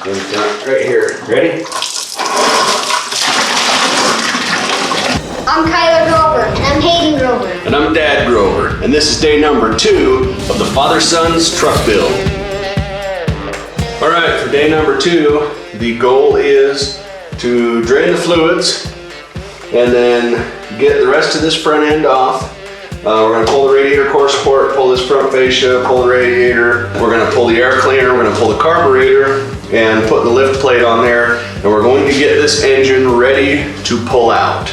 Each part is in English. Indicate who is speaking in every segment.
Speaker 1: Right here. Ready?
Speaker 2: I'm Kyler Grover. And I'm Hayden Grover.
Speaker 1: And I'm Dad Grover. And this is day number 2 of the Father-Son's truck build. All right, for day number 2, the goal is to drain the fluids and then get the rest of this front end off. We're gonna pull the radiator core support, pull this front fascia, pull the radiator. We're gonna pull the air cleaner, we're gonna pull the carburetor and put the lift plate on there. And we're going to get this engine ready to pull out.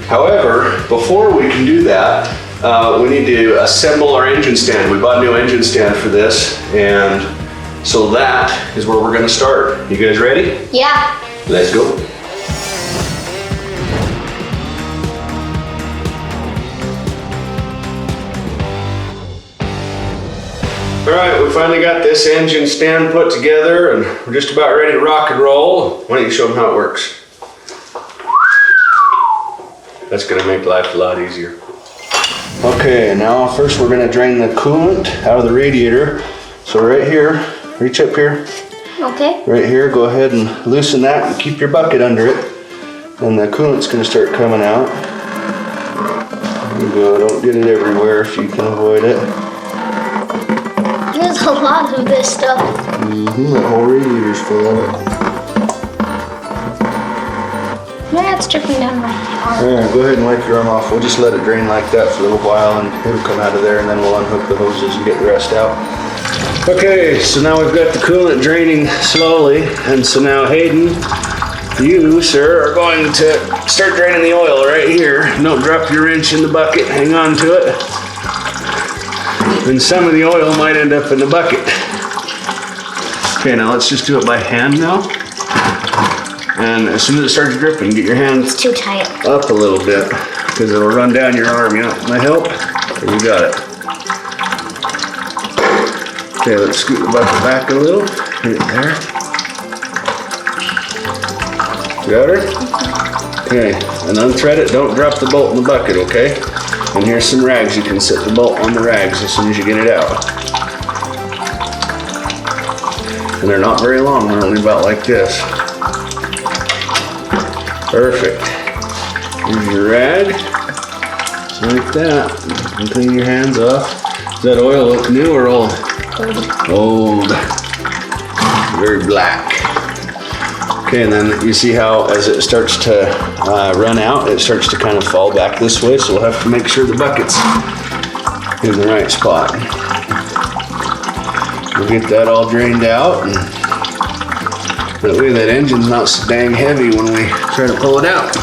Speaker 1: However, before we can do that, we need to assemble our engine stand. We bought a new engine stand for this, and so that is where we're gonna start. You guys ready?
Speaker 2: Yeah.
Speaker 1: Let's go. All right, we finally got this engine stand put together and we're just about ready to rock and roll. Why don't you show them how it works? That's gonna make life a lot easier. Okay, now first we're gonna drain the coolant out of the radiator. So right here, reach up here.
Speaker 2: Okay.
Speaker 1: Right here, go ahead and loosen that and keep your bucket under it. And the coolant's gonna start coming out. There you go, don't get it everywhere if you can avoid it.
Speaker 2: There's a lot of this stuff.
Speaker 1: The whole radiator's full of it.
Speaker 2: Yeah, it's dripping down my arm.
Speaker 1: Alright, go ahead and wipe your arm off. We'll just let it drain like that for a little while and it'll come out of there, and then we'll unhook the hoses and get the rest out. Okay, so now we've got the coolant draining slowly, and so now Hayden, you, sir, are going to start draining the oil right here. Don't drop your wrench in the bucket, hang on to it. And some of the oil might end up in the bucket. Okay, now let's just do it by hand now. And as soon as it starts dripping, get your hands
Speaker 2: It's too tight.
Speaker 1: up a little bit, because it'll run down your arm. You know, my help? There, you got it. Okay, let's scoot the bucket back a little. Right there. Got her? Okay, and unthread it. Don't drop the bolt in the bucket, okay? And here's some rags. You can set the bolt on the rags as soon as you get it out. And they're not very long. They're only about like this. Perfect. Here's your rag. Just like that. And clean your hands off. Does that oil look new or old? Old. Very black. Okay, and then you see how as it starts to run out, it starts to kind of fall back this way, so we'll have to make sure the bucket's in the right spot. We'll get that all drained out, and that way that engine's not so dang heavy when we try to pull it out.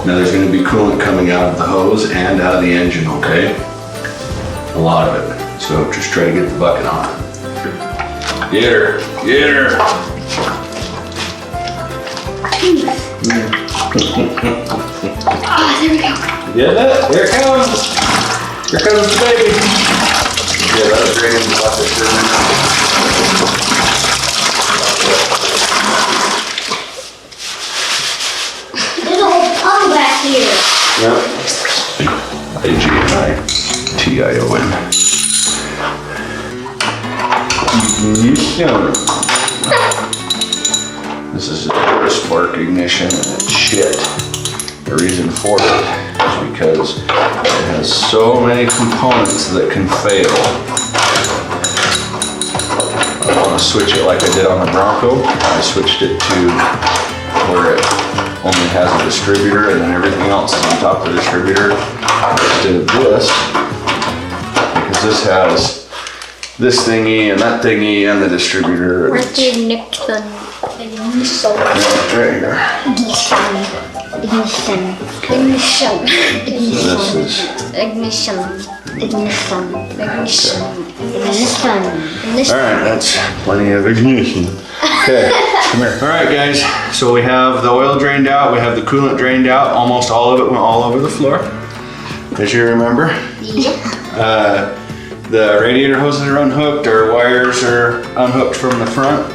Speaker 1: Now there's going to be coolant coming out of the hose and out of the engine, okay? A lot of it. So just try to get the bucket on. Get her, get her.
Speaker 2: Oh, there we go.
Speaker 1: Get it? Here it comes. Here comes the baby. Yeah, let it drain in the bucket.
Speaker 2: There's a whole pump back here.
Speaker 1: Yep. A-G-I-T-I-O-N. Ignition. This is a spark ignition and it's shit. The reason for it is because it has so many components that can fail. I want to switch it like I did on the Bronco. I switched it to where it only has a distributor and then everything else is on top of the distributor instead of this, because this has this thingy and that thingy and the distributor.
Speaker 2: Where's the ignition? Ignition.
Speaker 1: Right here.
Speaker 2: Ignition.
Speaker 1: Okay.
Speaker 2: Ignition.
Speaker 1: So this is
Speaker 2: Ignition. Ignition. Ignition. Ignition.
Speaker 1: all right. That's plenty of ignition. Okay, come here. All right, guys. So we have the oil drained out. We have the coolant drained out. Almost all of it went all over the floor, as you remember.
Speaker 2: Yep.
Speaker 1: The radiator hoses are unhooked. Our wires are unhooked from the front,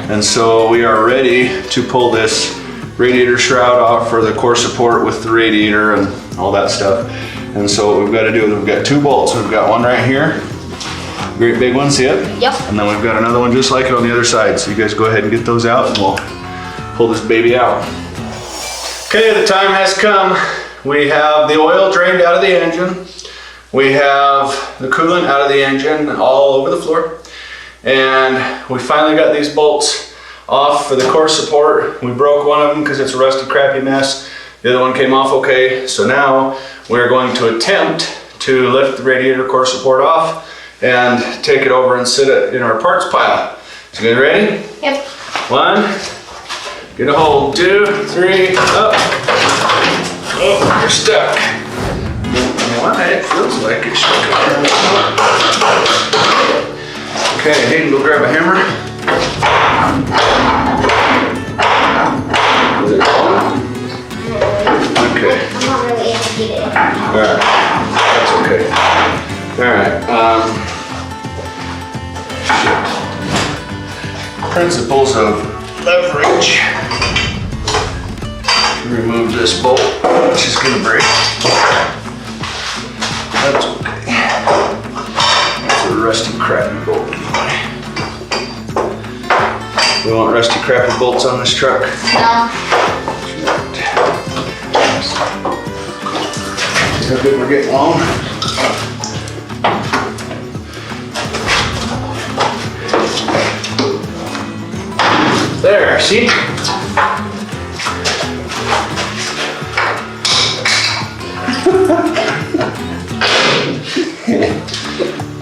Speaker 1: and so we are ready to pull this radiator shroud off for the core support with the radiator and all that stuff. And so what we've got to do is we've got 2 bolts. We've got one right here Great big ones, yep.
Speaker 2: Yep.
Speaker 1: And then we've got another one just like it on the other side. So you guys go ahead and get those out and we'll pull this baby out. Okay, the time has come. We have the oil drained out of the engine. We have the coolant out of the engine all over the floor. And we finally got these bolts off for the core support. We broke one of them because it's a rusty, crappy mess. The other one came off okay. So now we're going to attempt to lift the radiator core support off and take it over and sit it in our parts pile. So you guys ready?
Speaker 2: Yep.
Speaker 1: 1, get a hold, 2, 3, up. Oh, you're stuck. Why? It feels like it's stuck. Okay, Hayden, go grab a hammer. Is it on? Okay.
Speaker 2: I'm not really able to get it.
Speaker 1: Alright, that's okay. Alright, principles of leverage. Remove this bolt, which is going to break. That's okay. It's a rusty, crappy bolt anyway. We want rusty, crappy bolts on this truck.
Speaker 2: No.
Speaker 1: See how good we're getting along? There, see?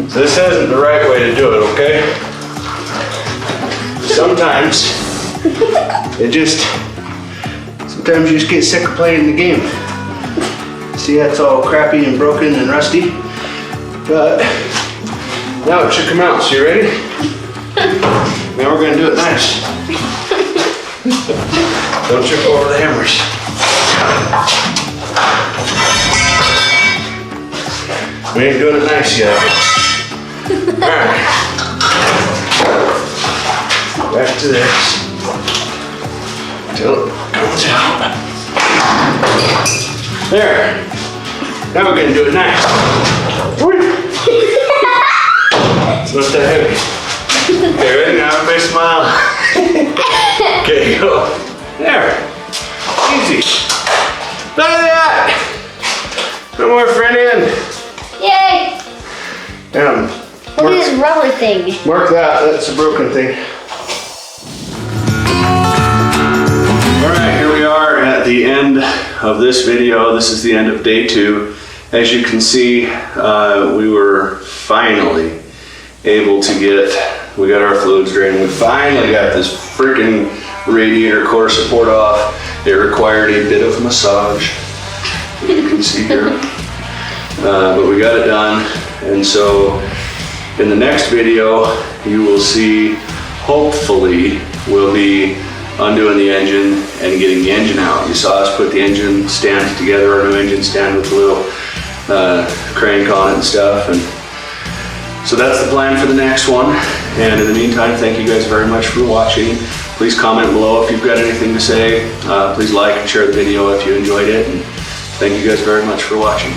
Speaker 1: This isn't the right way to do it, okay? Sometimes you just get sick of playing the game. See, that's all crappy and broken and rusty, but now it should come out. So you ready? Now we're gonna do it nice. Don't trip over the hammers. We ain't doing it nice yet. Alright. Back to this. Till it comes out. There. Now we're gonna do it nice. It's not that heavy. Okay, ready? Now everybody smile. Okay, go. There. Easy. Look at that. No more front end.
Speaker 2: Yay! Look at this rubber thing.
Speaker 1: Mark that. That's a broken thing. Alright, here we are at the end of this video. This is the end of day 2. As you can see, we were finally able to we got our fluids drained. We finally got this freaking radiator core support off. It required a bit of massage, as you can see here. But we got it done. And so in the next video, you will see, hopefully, we'll be undoing the engine and getting the engine out. You saw us put the engine stand together, our new engine stand with a little crank on it and stuff. And so that's the plan for the next one. And in the meantime, thank you guys very much for watching. Please comment below if you've got anything to say. Please like and share the video if you enjoyed it. And thank you guys very much for watching.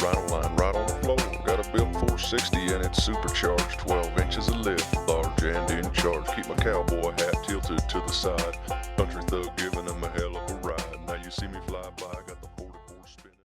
Speaker 3: Right on line, right on the floor. Got a built 460 and it's supercharged, 12 inches of lift, large and in charge. Keep my cowboy hat tilted to the side. Country thug giving him a hell of a ride. Now you see me fly by.